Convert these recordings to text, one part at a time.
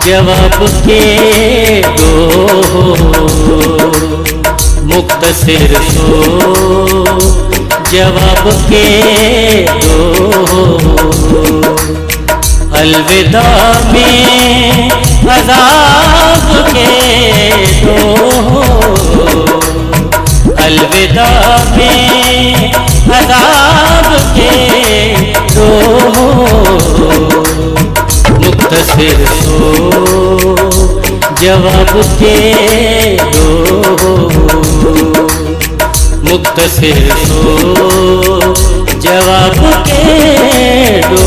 जवाब के दो, मुख्तसर सो जवाब के दो। अलविदा में अज़ाब के दो, अलविदा में अज़ाब के दो। मुख्तसर सो जवाब के दो, मुख्तसर सो जवाब के दो।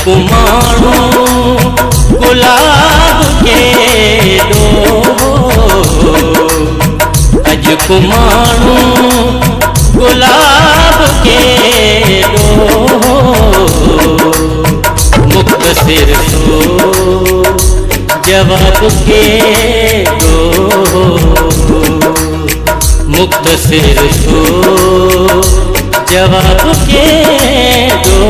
कुमारू गुलाब के दो, अज कुमारू गुलाब के दो। मुख्तसर सो जवाब के दो, मुख्तसर सो जवाब के दो।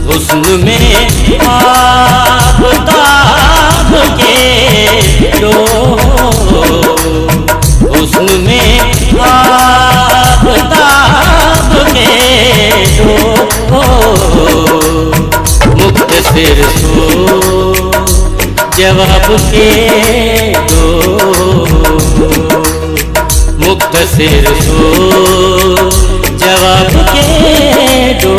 हुस्न में आफ़ताब के दो, हुस्न में आफ़ताब के दो। मुख्तसर सो जवाब के दो, मुख्तसर सो जवाब के दो।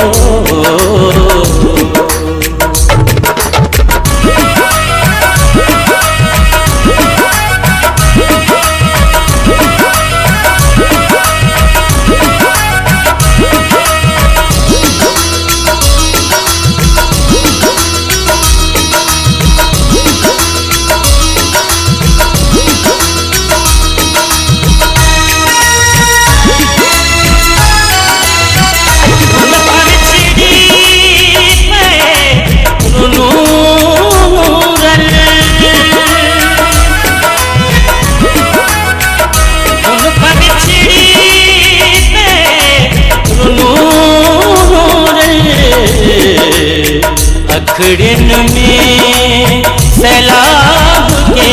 अखड़िन में सैलाब के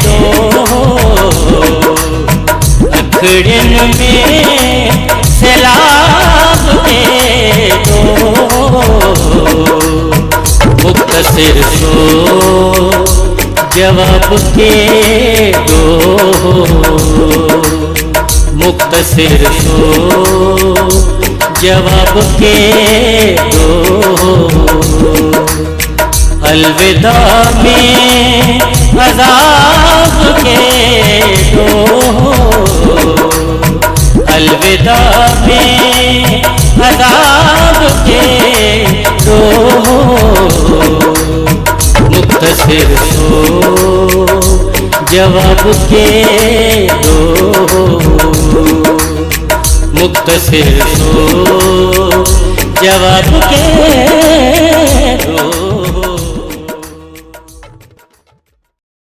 दो, अखड़िन में सैलाब के दो। मुख्तसर सो जवाब के दो, मुख्तसर सो जवाब के दो। अलविदा में अज़ाब के दो, अलविदा में अज़ाब के दो। मुख्तसर सो जवाब के दो, मुख्तसर सो जवाब के दो।